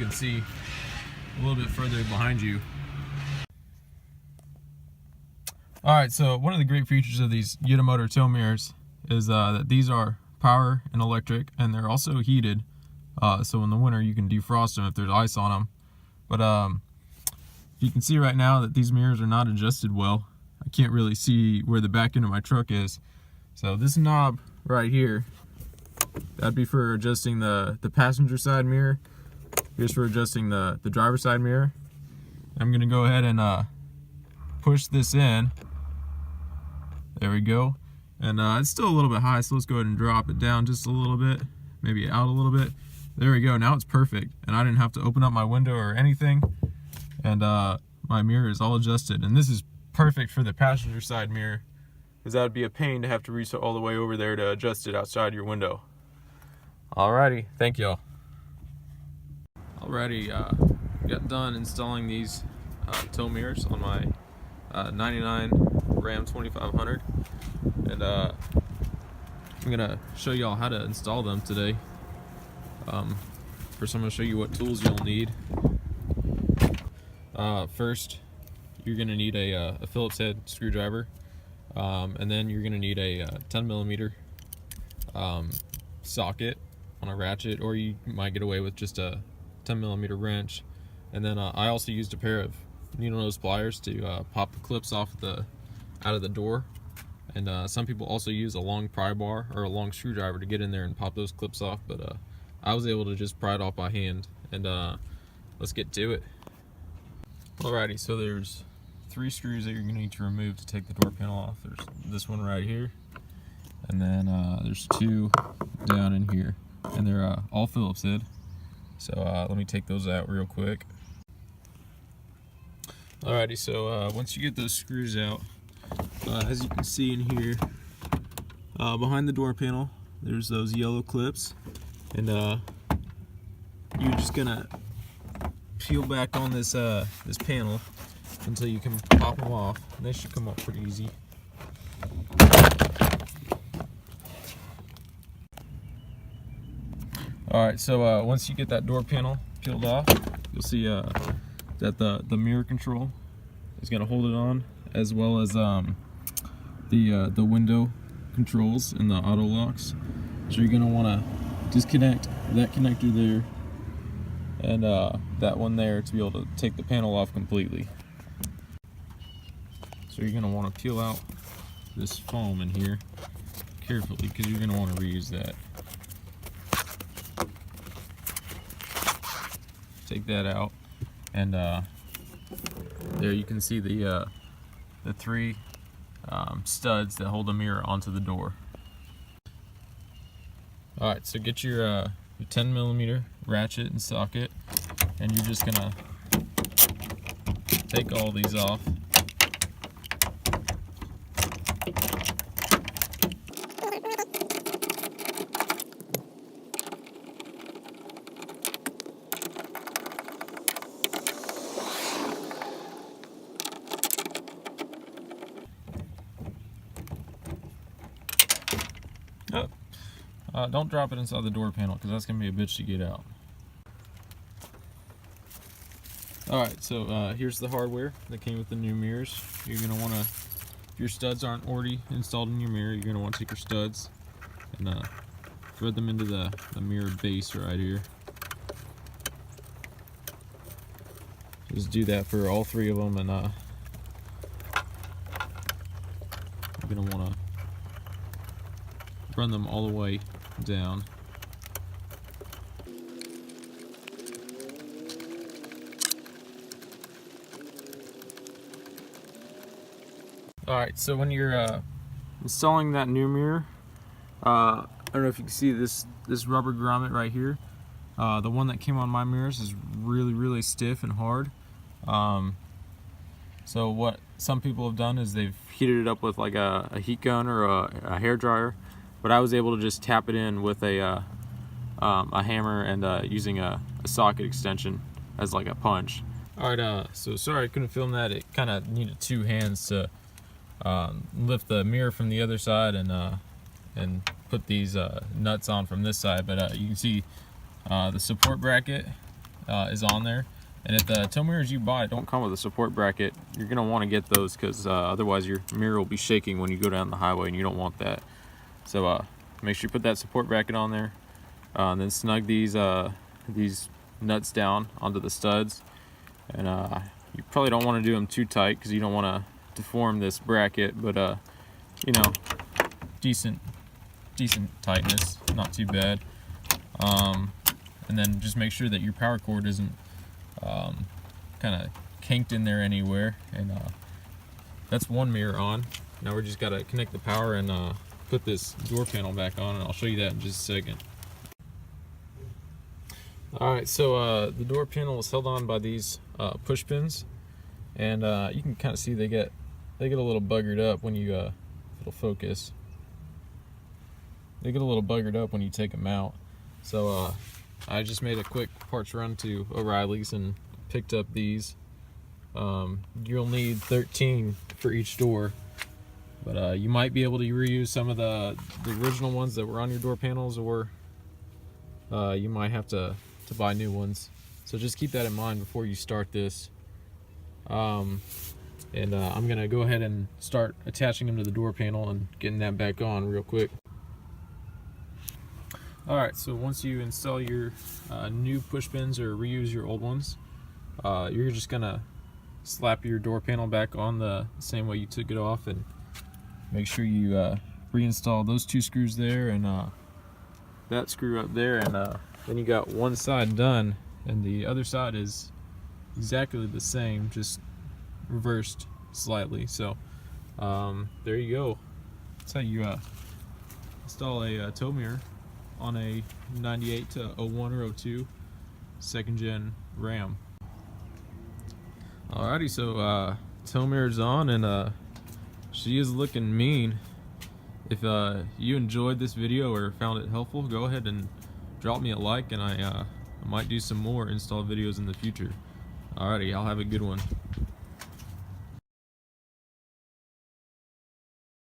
can see a little bit further behind you. Alright, so one of the great features of these Yitamotor tow mirrors is that these are power and electric, and they're also heated. So in the winter you can defrost them if there's ice on them. But you can see right now that these mirrors are not adjusted well. I can't really see where the back end of my truck is. So this knob right here, that'd be for adjusting the passenger side mirror. Here's for adjusting the driver's side mirror. I'm gonna go ahead and push this in. There we go. And it's still a little bit high, so let's go ahead and drop it down just a little bit, maybe out a little bit. There we go, now it's perfect. And I didn't have to open up my window or anything. And my mirror is all adjusted. And this is perfect for the passenger side mirror, because that would be a pain to have to reach all the way over there to adjust it outside your window. Alrighty, thank y'all. Alrighty, got done installing these tow mirrors on my 99 Ram 2500, and I'm gonna show y'all how to install them today. First I'm gonna show you what tools you'll need. First you're gonna need a Phillips head screwdriver, and then you're gonna need a 10mm socket on a ratchet, or you might get away with just a 10mm wrench. And then I also used a pair of needle nose pliers to pop the clips off out of the door. And some people also use a long pry bar or a long screwdriver to get in there and pop those clips off, but I was able to just pry it off by hand. And let's get to it. Alrighty, so there's 3 screws that you're going to need to remove to take the door panel off. There's this one right here, and then there's 2 down in here, and they're all Phillips head. So let me take those out real quick. Alrighty, so once you get those screws out, as you can see in here, behind the door panel, there's those yellow clips, and you're just gonna peel back on this this panel until you can pop them off. And they should come off pretty easy. Alright, so once you get that door panel peeled off, you'll see that the mirror control is going to hold it on, as well as the window controls and the auto locks. So you're going to want to disconnect that connector there and that one there to be able to take the panel off completely. So you're going to want to peel out this foam in here carefully, because you're going to want to reuse that. Take that out, and there you can see the 3 studs that hold the mirror onto the door. Alright, so get your 10mm ratchet and socket, and you're just gonna take all these off. Don't drop it inside the door panel, because that's going to be a bitch to get out. Alright, so here's the hardware that came with the new mirrors. You're going to want to, if your studs aren't already installed in your mirror, you're going to want to take your studs and thread them into the mirror base right here. Just do that for all 3 of them, and you're going to want to run them all the way down. Alright, so when you're installing that new mirror, I don't know if you can see this rubber grommet right here. The one that came on my mirrors is really stiff and hard. So what some people have done is they've heated it up with like a heat gun or a hair dryer, but I was able to just tap it in with a hammer and using a socket extension as like a punch. Alright, so sorry I couldn't film that. It kind of needed 2 hands to lift the mirror from the other side and put these nuts on from this side. But you can see the support bracket is on there. And if the tow mirrors you buy don't come with a support bracket, you're going to want to get those, because otherwise your mirror will be shaking when you go down the highway, and you don't want that. So make sure you put that support bracket on there, and then snug these nuts down onto the studs. And you probably don't want to do them too tight, because you don't want to deform this bracket, but you know, decent tightness, not too bad. And then just make sure that your power cord isn't kind of kinked in there anywhere. And that's one mirror on. Now we're just got to connect the power and put this door panel back on, and I'll show you that in just a second. Alright, so the door panel is held on by these push pins, and you can kind of see they get a little buggered up when you it'll focus. They get a little buggered up when you take them out. So I just made a quick parts run to O'Reilly's and picked up these. You'll need 13 for each door, but you might be able to reuse some of the original ones that were on your door panels, or you might have to buy new ones. So just keep that in mind before you start this. I'm gonna go ahead and start attaching them to the door panel and getting that back on real quick. Alright, so once you install your new push pins or reuse your old ones, you're just gonna slap your door panel back on the same way you took it off, and make sure you reinstall those two screws there and that screw up there, and then you got one side done, and the other side is exactly the same, just reversed slightly. So there you go. That's how you install a tow mirror on a 98 to 01 or 02 second gen Ram. Alrighty, so tow mirror's on, and she is looking mean. If you enjoyed this video or found it helpful, go ahead and drop me a like, and I might do some more install videos in the future. Alrighty, I'll have a good one.